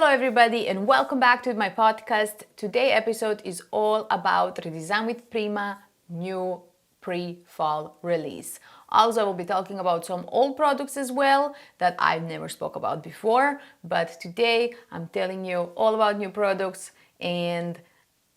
Hello everybody and welcome back to my podcast. Today's episode is all about Redesign with Prima new pre-fall release. Also, I will be talking about some old products as well that I've never spoke about before, but today I'm telling you all about new products and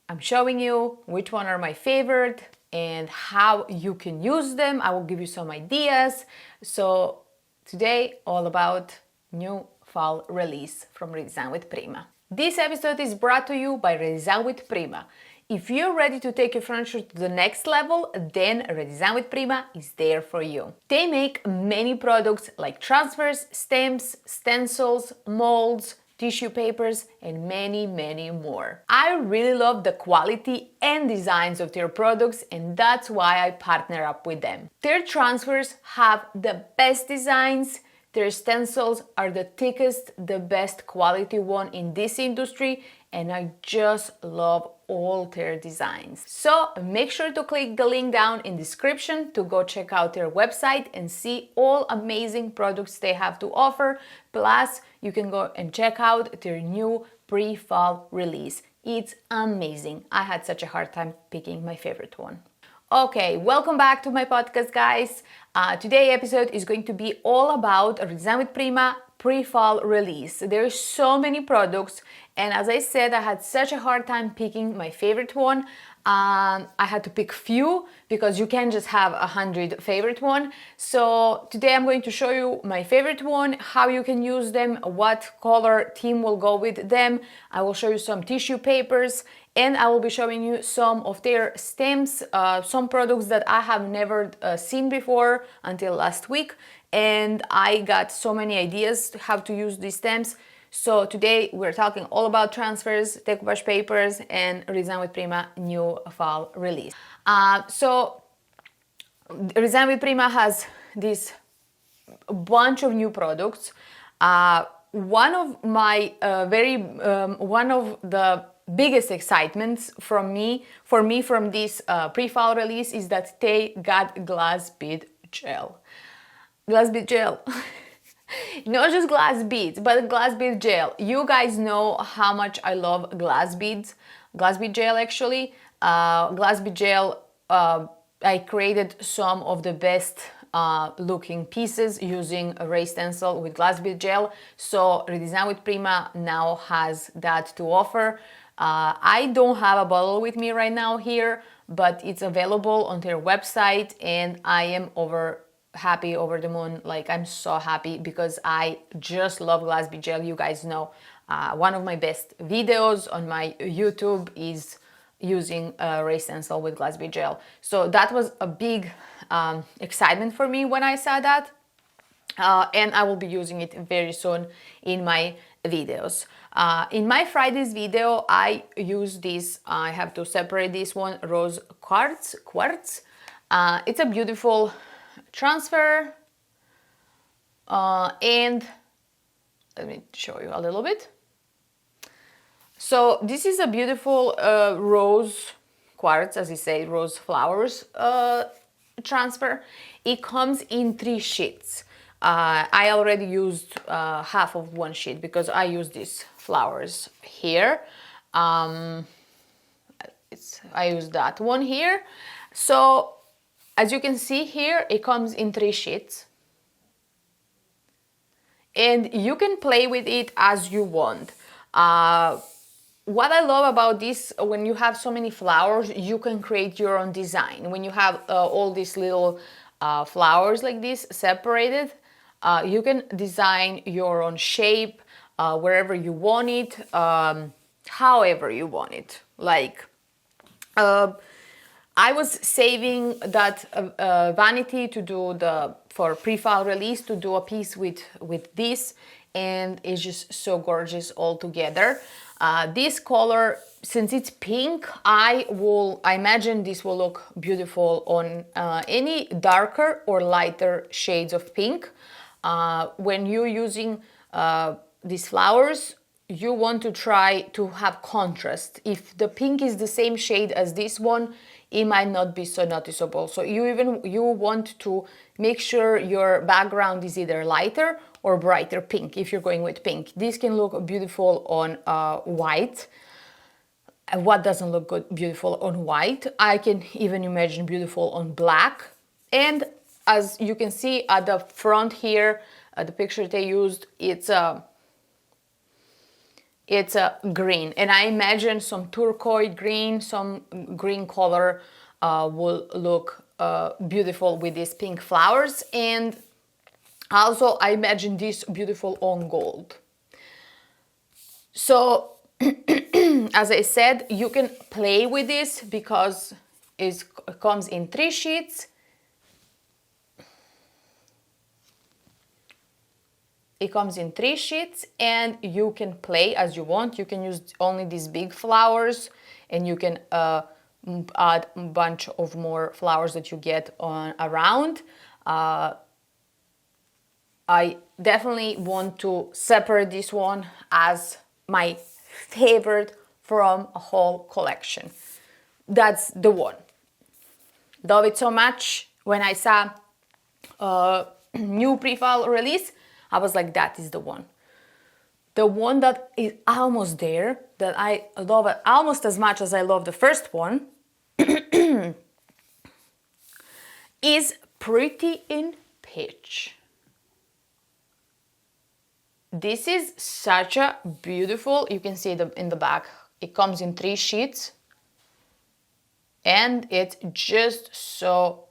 I'm showing you which one are my favorite and how you can use them. I will give you some ideas. So today all about new fall release from Redesign with Prima. This episode is brought to you by Redesign with Prima. If you're ready to take your furniture to the next level, then Redesign with Prima is there for you. They make many products like transfers, stamps, stencils, molds, tissue papers, and many more. I really love the quality and designs of their products, and that's why I partner up with them. Their transfers have the best designs. Their stencils are the thickest, the best quality one in this industry, and I just love all their designs. So make sure to click the link down in description to go check out their website and see all amazing products they have to offer. Plus, you can go and check out their new pre-fall release. It's amazing. I had such a hard time picking my favorite one. Okay, welcome back to my podcast, guys. Today's episode is going to be all about Redesign with Prima pre-fall release. There's so many products, and as I said, I had such a hard time picking my favorite one. I had to pick few because you can't just have 100 favorite one. So today I'm going to show you my favorite one, how you can use them, what color theme will go with them. I will show you some tissue papers, and I will be showing you some of their stamps, some products that I have never seen before until last week. And I got so many ideas to how to use these stamps. So today we're talking all about transfers, decoupage papers, and Redesign with Prima new fall release. So Redesign with Prima has this bunch of new products. One of my one of the biggest excitements for me from this pre-fall release is that they got glass bead gel. Glass bead gel. Not just glass beads, but glass bead gel. You guys know how much I love glass beads. Glass bead gel actually. Glass bead gel, I created some of the best looking pieces using a raised stencil with glass bead gel. So Redesign with Prima now has that to offer. I don't have a bottle with me right now here, but it's available on their website, and I am happy over the moon. Like, I'm so happy because I just love glass bead gel. You guys know one of my best videos on my YouTube is using a raised stencil with glass bead gel. So that was a big excitement for me when I saw that, and I will be using it very soon in my videos. In my Fridays video, I use this, I have to separate this one, rose quartz. It's a beautiful transfer, and let me show you a little bit. So this is a beautiful rose quartz, as you say, rose flowers transfer. It comes in 3 sheets. I already used half of one sheet because I use these flowers here. I use that one here. So as you can see here, it comes in 3 sheets. And you can play with it as you want. What I love about this, when you have so many flowers, you can create your own design. When you have all these little flowers like this separated, you can design your own shape wherever you want it, however you want it. Like, I was saving that vanity to do for pre-fall release, to do a piece with this, and it's just so gorgeous all together. This color, since it's pink, I imagine this will look beautiful on any darker or lighter shades of pink. When you're using these flowers, you want to try to have contrast. If the pink is the same shade as this one, it might not be so noticeable. So you want to make sure your background is either lighter or brighter pink if you're going with pink. This can look beautiful on white. What doesn't look good, beautiful on white? I can even imagine beautiful on black. And as you can see at the front here, the picture they used, it's a green, and I imagine some turquoise green, some green color will look beautiful with these pink flowers. And also I imagine this beautiful on gold. So as I said, you can play with this because it comes in 3 sheets. It comes in 3 sheets, and you can play as you want. You can use only these big flowers, and you can add a bunch of more flowers that you get on around. I definitely want to separate this one as my favorite from a whole collection. That's the one. Love it so much. When I saw new pre-fall release, I was like, that is the one. The one that is almost there, that I love it almost as much as I love the first one, is Pretty in Peach. This is such a beautiful, you can see it in the back, it comes in 3 sheets, and it's just so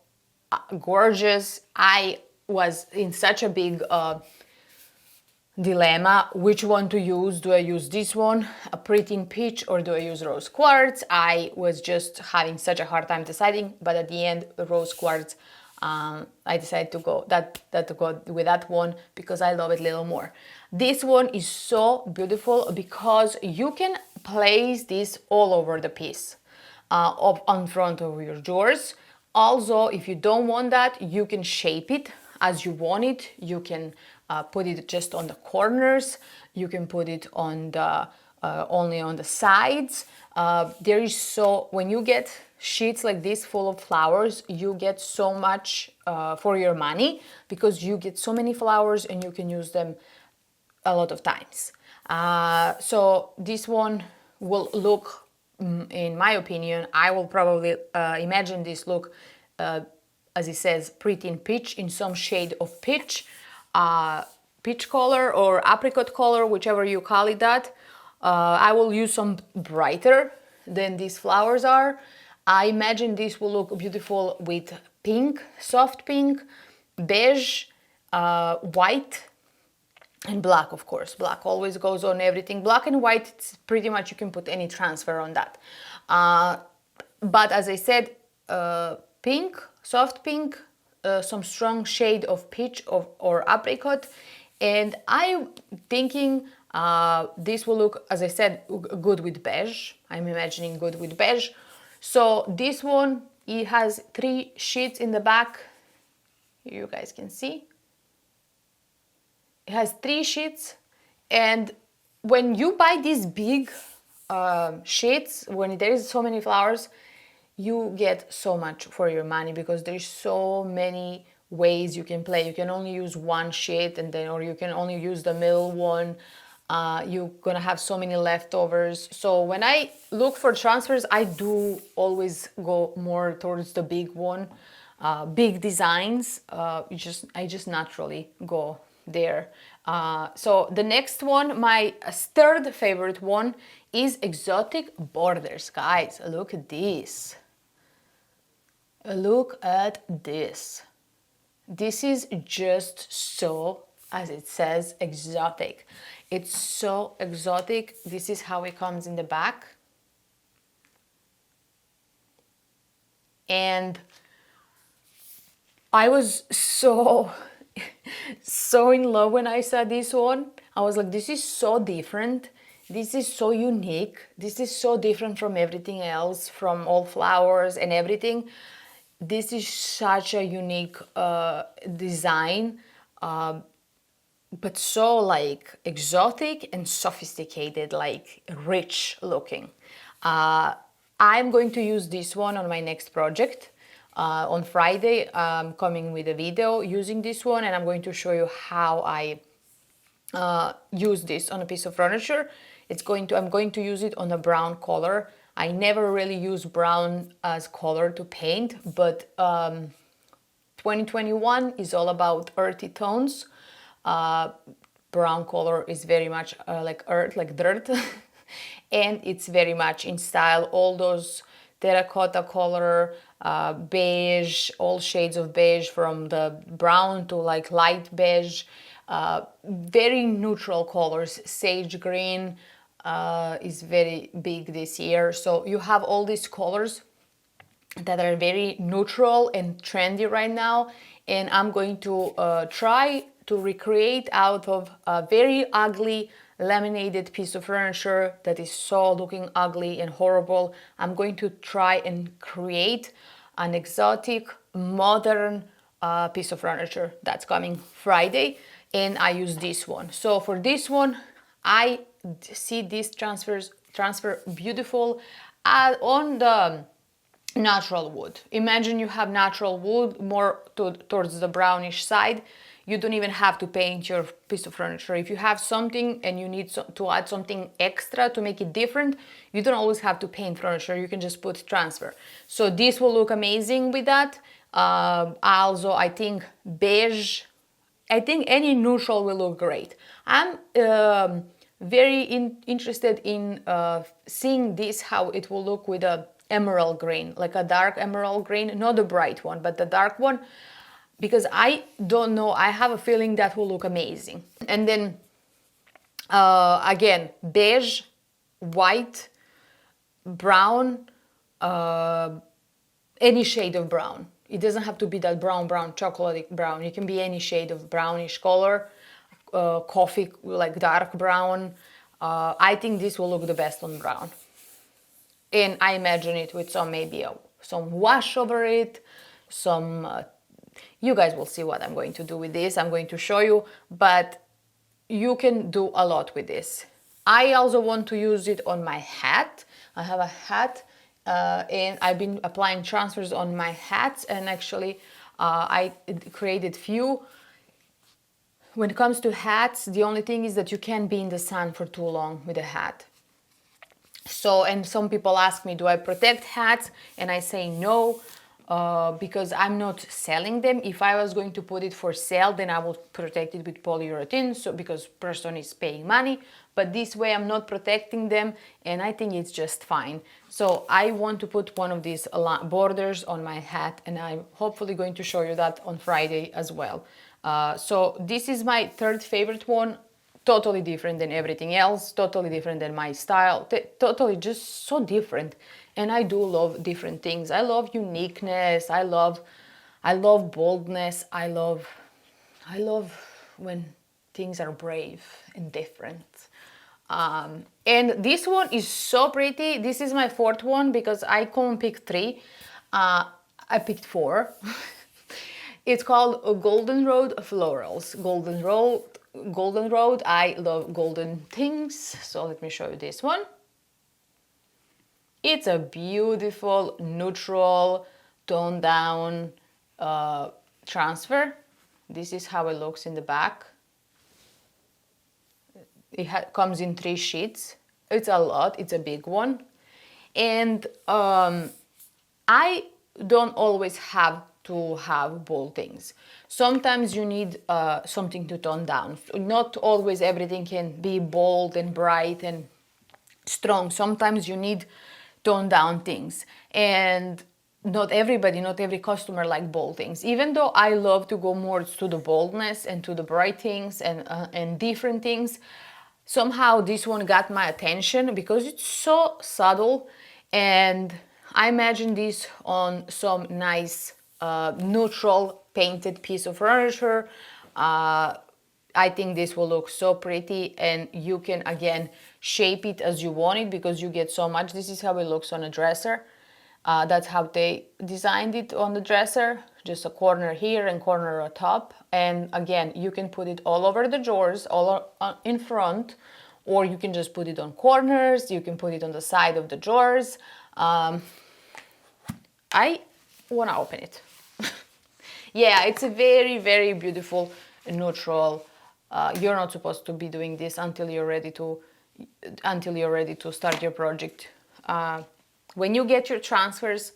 gorgeous. I was in such a big dilemma which one to use. Do I use this one, a Pretty in Peach, or do I use Rose Quartz? I was just having such a hard time deciding, but at the end, Rose Quartz, I decided to go with that one because I love it a little more. This one is so beautiful because you can place this all over the piece, up on front of your drawers. Also, if you don't want that, you can shape it as you want it. You can put it just on the corners. You can put it on the only on the sides. There is when you get sheets like this full of flowers, you get so much for your money because you get so many flowers and you can use them a lot of times. So this one will look, in my opinion, I will probably imagine this look, as it says, Pretty in Peach, in some shade of peach, peach color or apricot color, whichever you call it that. I will use some brighter than these flowers are. I imagine this will look beautiful with pink, soft pink, beige, white, and black, of course. Black always goes on everything. Black and white, it's pretty much you can put any transfer on that. But as I said, pink, soft pink, some strong shade of peach or apricot. And I'm thinking this will look, as I said, good with beige. I'm imagining good with beige. So this one, it has 3 sheets in the back. You guys can see. It has 3 sheets, and when you buy these big sheets, when there is so many flowers, you get so much for your money because there's so many ways you can play. You can only use one sheet, or you can only use the middle one. You're gonna have so many leftovers. So when I look for transfers, I do always go more towards the big one, big designs. I just naturally go there. So the next one, my third favorite one, is Exotic Borders. Guys, look at this. Look at this. This is just so, as it says, exotic. It's so exotic. This is how it comes in the back. And I was so in love when I saw this one. I was like, this is so different. This is so unique. This is so different from everything else, from all flowers and everything. This is such a unique design, but so like exotic and sophisticated, like rich looking. I'm going to use this one on my next project. On Friday, I'm coming with a video using this one, and I'm going to show you how I use this on a piece of furniture. I'm going to use it on a brown color. I never really use brown as color to paint, but 2021 is all about earthy tones. Brown color is very much like earth, like dirt, and it's very much in style. All those terracotta color, beige, all shades of beige from the brown to like light beige, very neutral colors. Sage green is very big this year. So you have all these colors that are very neutral and trendy right now, and I'm going to try to recreate out of a very ugly laminated piece of furniture that is so looking ugly and horrible. I'm going to try and create an exotic modern piece of furniture that's coming Friday, and I use this one. So for this one, I see this transfer beautiful on the natural wood. Imagine you have natural wood more towards the brownish side. You don't even have to paint your piece of furniture. If you have something and you need to add something extra to make it different, you don't always have to paint furniture. You can just put transfer. So this will look amazing with that. Also, I think beige, I think any neutral will look great. I'm very interested in seeing this, how it will look with a emerald green, like a dark emerald green, not the bright one, but the dark one, because I don't know, I have a feeling that will look amazing. And then again, beige, white, brown, any shade of brown. It doesn't have to be that brown, chocolate brown. It can be any shade of brownish color, coffee, like dark brown. I think this will look the best on brown. And I imagine it with some wash over it, you guys will see what I'm going to do with this. I'm going to show you, but you can do a lot with this. I also want to use it on my hat. I have a hat, and I've been applying transfers on my hats, and actually I created few. When it comes to hats, the only thing is that you can't be in the sun for too long with a hat. So, and some people ask me, do I protect hats? And I say no, because I'm not selling them. If I was going to put it for sale, then I would protect it with polyurethane, so because person is paying money. But this way I'm not protecting them, and I think it's just fine. So I want to put one of these borders on my hat, and I'm hopefully going to show you that on Friday as well. So this is my third favorite one. Totally different than everything else, totally different than my style, totally just so different. And I do love different things. I love uniqueness, I love boldness, I love when things are brave and different. And this one is so pretty. This is my fourth one because I couldn't pick three. I picked four. It's called Golden Road Florals. Golden Road, I love golden things, so let me show you this one. It's a beautiful, neutral, toned down transfer. This is how it looks in the back. It comes in 3 sheets. It's a lot, it's a big one. And I don't always have to have bold things. Sometimes you need something to tone down. Not always everything can be bold and bright and strong. Sometimes you need toned down things. And not every customer like bold things. Even though I love to go more to the boldness and to the bright things and different things, somehow this one got my attention because it's so subtle, and I imagine this on some nice neutral painted piece of furniture. I think this will look so pretty, and you can again shape it as you want it because you get so much. This is how it looks on a dresser. That's how they designed it on the dresser, just a corner here and corner on top. And again, you can put it all over the drawers, all in front, or you can just put it on corners. You can put it on the side of the drawers. I want to open it. Yeah, it's a very, very beautiful neutral You're not supposed to be doing this until you're ready to start your project. When you get your transfers,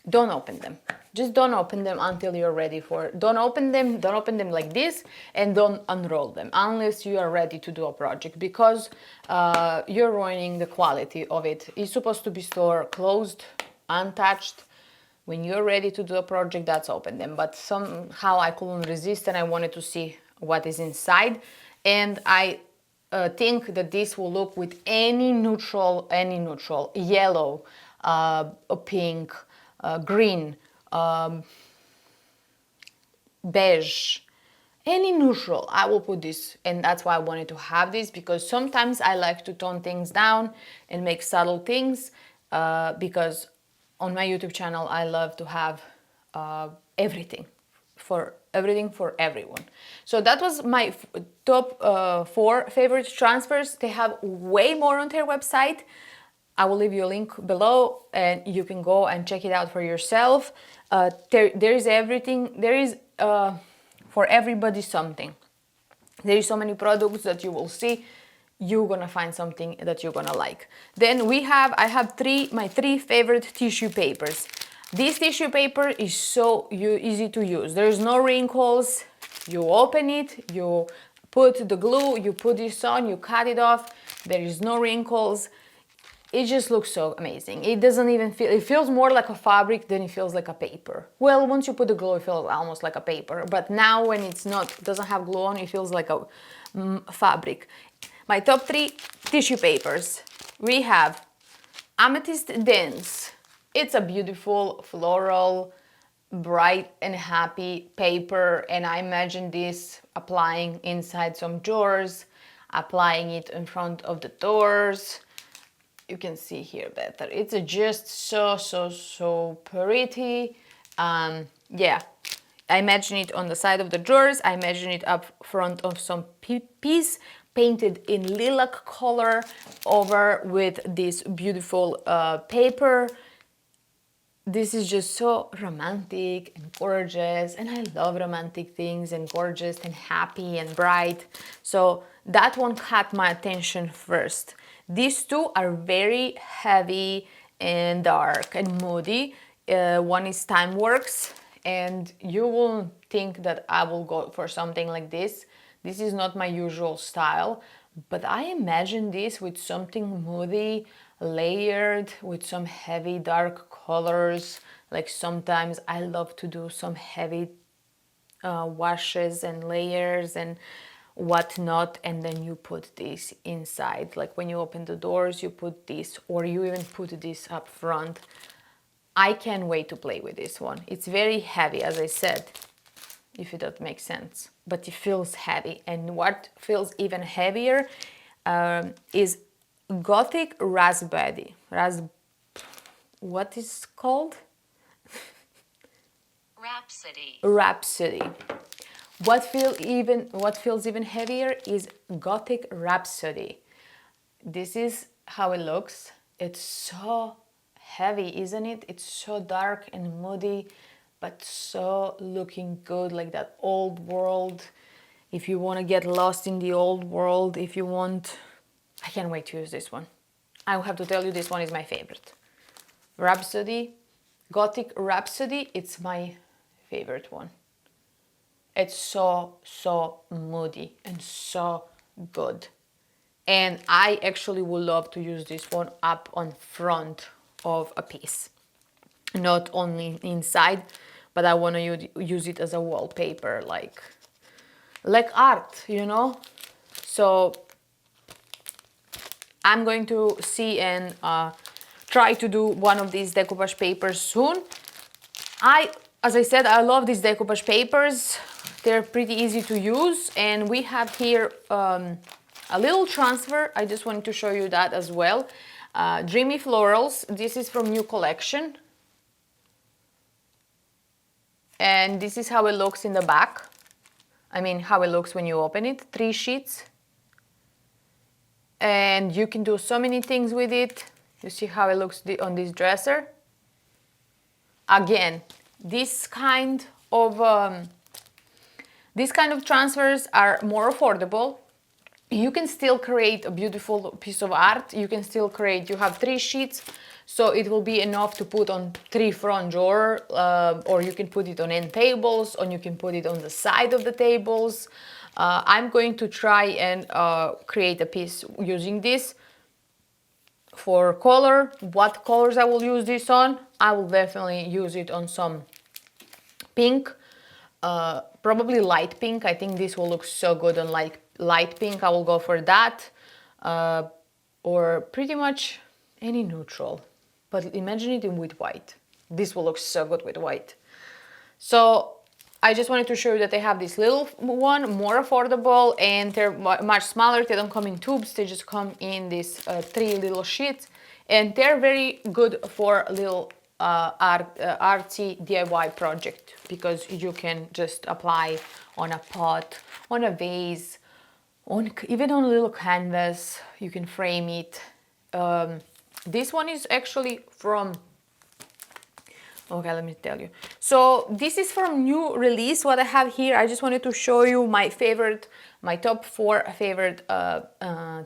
don't open them. Just don't open them until you're ready for it. Don't open them like this, and don't unroll them unless you are ready to do a project, because you're ruining the quality of it. It's supposed to be stored closed, untouched. When you're ready to do a project, that's open them. But somehow I couldn't resist, and I wanted to see what is inside. And I think that this will look with any neutral, yellow, pink, green, beige, any neutral. I will put this, and that's why I wanted to have this, because sometimes I like to tone things down and make subtle things, because on my YouTube channel I love to have everything for everyone. So that was my top 4 favorite transfers. They have way more on their website. I will leave you a link below, and you can go and check it out for yourself. There is everything. There is for everybody something. There is so many products that you will see. You're gonna find something that you're gonna like. Then I have my 3 favorite tissue papers. This tissue paper is so easy to use. There's no wrinkles. You open it, you put the glue, you put this on, you cut it off. There is no wrinkles. It just looks so amazing. It doesn't even feel, it feels more like a fabric than it feels like a paper. Well, once you put the glue, it feels almost like a paper. But now when it doesn't have glue on, it feels like a fabric. My top 3 tissue papers. We have Amethyst Dense. It's a beautiful floral, bright and happy paper, and I imagine this applying inside some drawers, applying it in front of the doors. You can see here better. It's just so pretty. Yeah, I imagine it on the side of the drawers. I imagine it up front of some piece painted in lilac color over with this beautiful paper. This is just so romantic and gorgeous, and I love romantic things and gorgeous and happy and bright. So that one caught my attention first. These 2 are very heavy and dark and moody. One is Timeworks, and you will think that I will go for something like this. This is not my usual style, but I imagine this with something moody, layered, with some heavy dark colors. Like sometimes I love to do some heavy washes and layers and whatnot, and then you put this inside. Like when you open the doors, you put this, or you even put this up front. I can't wait to play with this one. It's very heavy, as I said, if it doesn't make sense, but it feels heavy. And what feels even heavier is Gothic Raspberry. What is it called? Rhapsody. What feels even heavier is Gothic Rhapsody. This is how it looks. It's so heavy, isn't it? It's so dark and moody, but so looking good, like that old world. If you want to get lost in the old world, I can't wait to use this one. I will have to tell you, this one is my favorite. Rhapsody, Gothic Rhapsody, it's my favorite one. It's so moody and so good. And I actually would love to use this one up on front of a piece. Not only inside, but I want to use it as a wallpaper, like art, you know? So I'm going to see and try to do one of these decoupage papers soon. As I said, I love these decoupage papers. They're pretty easy to use, and we have here a little transfer. I just wanted to show you that as well. Dreamy Florals. This is from New Collection. And this is how it looks in the back. I mean, how it looks when you open it. 3 sheets. And you can do so many things with it. You see how it looks on this dresser. Again, this kind of These kind of transfers are more affordable. You can still create a beautiful piece of art. You can still create, you have 3 sheets, so it will be enough to put on 3 front drawer, or you can put it on end tables, or you can put it on the side of the tables. I'm going to try and create a piece using this. For color, what colors I will use this on? I will definitely use it on some pink, probably light pink. I think this will look so good on light pink. I will go for that, or pretty much any neutral, but imagine it in with white. This will look so good with white. So I just wanted to show you that they have this little one, more affordable, and they're much smaller. They don't come in tubes, they just come in these 3 little sheets, and they're very good for little artsy DIY project, because you can just apply on a pot, on a vase, even on a little canvas. You can frame it. This one is actually from, okay, let me tell you. So this is from new release, what I have here. I just wanted to show you my top 4 favorite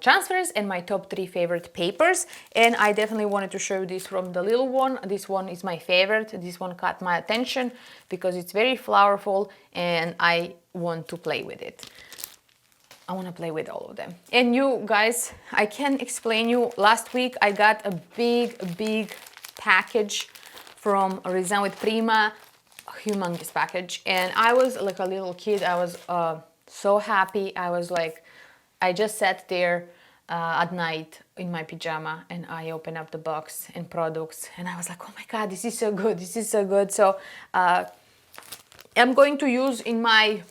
transfers and my top 3 favorite papers. And I definitely wanted to show you this from the little one. This one is my favorite. This one caught my attention because it's very flowerful and I want to play with it. I want to play with all of them. And you guys, I can explain you, last week I got a big package from Resign with Prima, a humongous package, and I was like a little kid. I was so happy. I was like, I just sat there at night in my pajama and I opened up the box and products and I was like, oh my god, this is so good, this is so good. So I'm going to use in my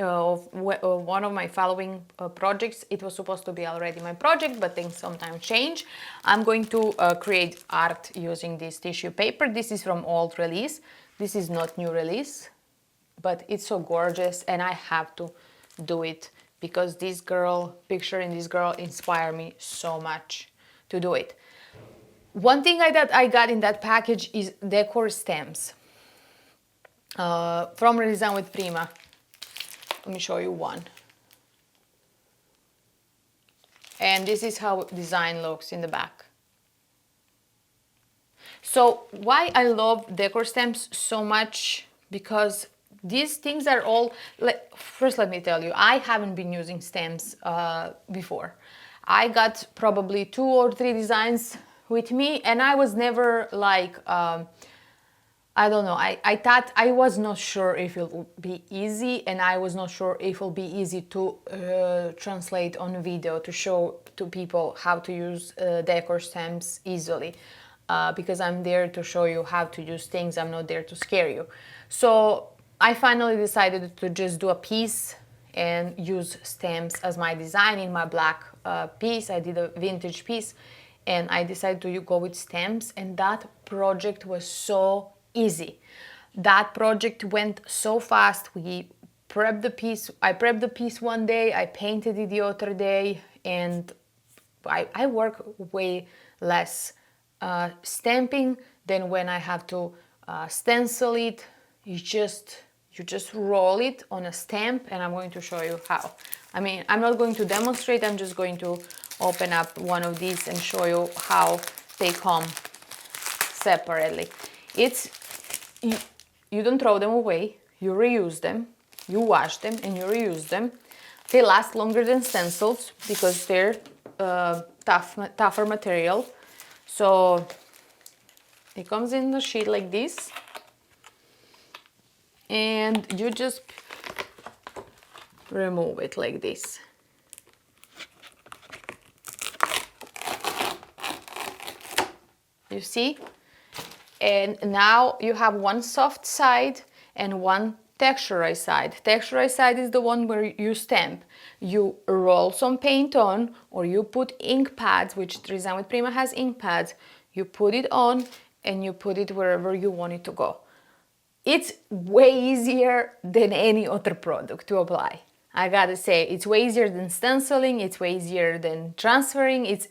one of my following projects. It was supposed to be already my project, but things sometimes change. I'm going to create art using this tissue paper. This is from old release. This is not new release, but it's so gorgeous and I have to do it because this girl, picture in this girl, inspired me so much to do it. One thing that I got in that package is decor stamps from Resign with Prima. Let me show you one. And this is how design looks in the back. So why I love decor stamps so much, because these things are all, first let me tell you, I haven't been using stamps before. I got probably 2 or 3 designs with me and I was never like, I don't know, I thought, I was not sure if it would be easy, and I was not sure if it will be easy to translate on video to show to people how to use decor stamps easily, because I'm there to show you how to use things, I'm not there to scare you. So I finally decided to just do a piece and use stamps as my design in my black piece. I did a vintage piece and I decided to go with stamps, and that project was so easy. That project went so fast. We prepped the piece. I prepped the piece one day, I painted it the other day, and I work way less stamping than when I have to stencil it. You just roll it on a stamp, and I'm going to show you how. I mean, I'm not going to demonstrate, I'm just going to open up one of these and show you how they come separately. You don't throw them away, you reuse them, you wash them and you reuse them. They last longer than stencils because they're tougher material. So it comes in a sheet like this, and you just remove it like this. You see? And now you have one soft side and one texturized side. Texturized side is the one where you stamp. You roll some paint on, or you put ink pads, which Resign with Prima has ink pads. You put it on and you put it wherever you want it to go. It's way easier than any other product to apply. I gotta say, it's way easier than stenciling, it's way easier than transferring, it's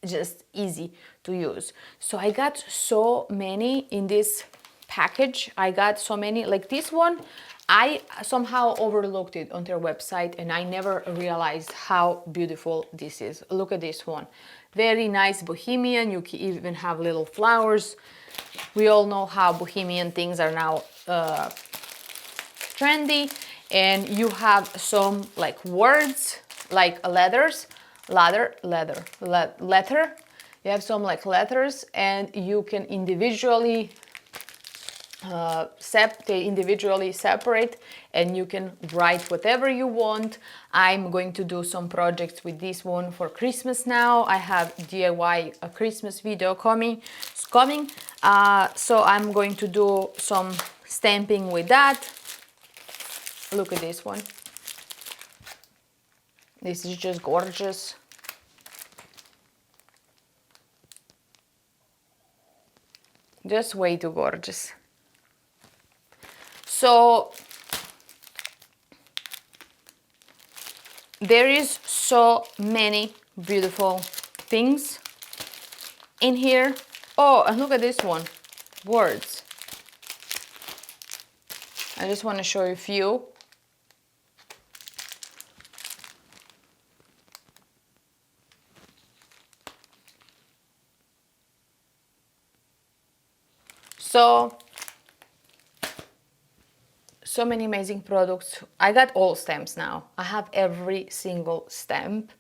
just easy to use. So I got so many in this package. I got so many, like this one, I somehow overlooked it on their website and I never realized how beautiful this is. Look at this one. Very nice bohemian. You can even have little flowers. We all know how bohemian things are now trendy. And you have some like words, like letters, letter. You have some like letters and you can individually they individually separate and you can write whatever you want. I'm going to do some projects with this one for Christmas now. I have DIY a Christmas video coming. So I'm going to do some stamping with that. Look at this one. This is just gorgeous. Just way too gorgeous. So there is so many beautiful things in here. Oh, and look at this one, words. I just want to show you a few. So many amazing products. I got all stamps now. I have every single stamp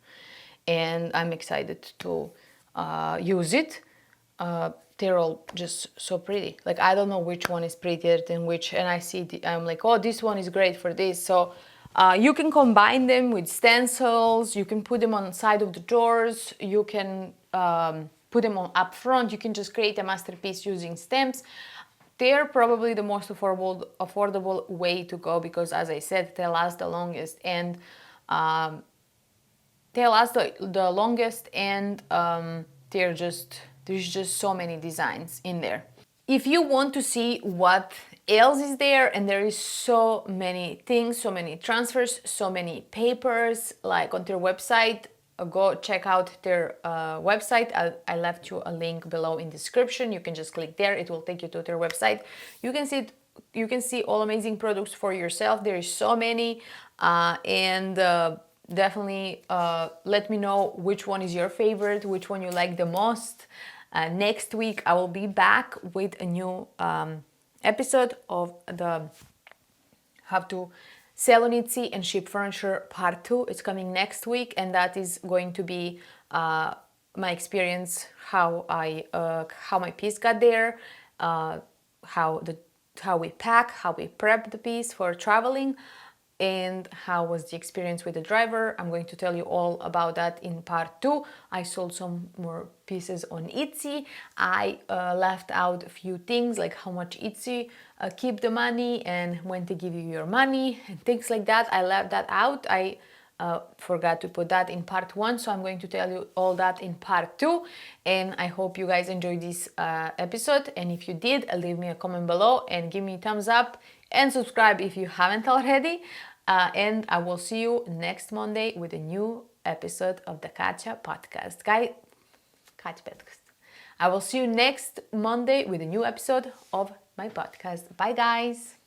and I'm excited to use it. They're all just so pretty. Like, I don't know which one is prettier than which, and I'm like, oh, this one is great for this. So you can combine them with stencils. You can put them on the side of the doors. You can put them on up front. You can just create a masterpiece using stamps. They're probably the most affordable way to go because, as I said, they last the longest and there's just so many designs in there. If you want to see what else is there, and there is so many things, so many transfers, so many papers, like on their website, go check out their website. I left you a link below in description. You can just click there. It will take you to their website. You can see all amazing products for yourself. There is so many, and definitely let me know which one is your favorite, which one you like the most. Next week I will be back with a new episode of the How to Sell on Etsy and Ship Furniture Part 2. It's coming next week, and that is going to be my experience, how my piece got there, how we pack, how we prep the piece for traveling, and how was the experience with the driver. I'm going to tell you all about that in part 2. I sold some more pieces on Etsy. I left out a few things like how much Etsy keep the money and when to give you your money and things like that. I left that out. I forgot to put that in part 1, so I'm going to tell you all that in part 2. And I hope you guys enjoyed this episode, and if you did, leave me a comment below and give me a thumbs up and subscribe if you haven't already. And I will see you next Monday with a new episode of the Katja podcast. I will see you next Monday with a new episode of my podcast. Bye, guys.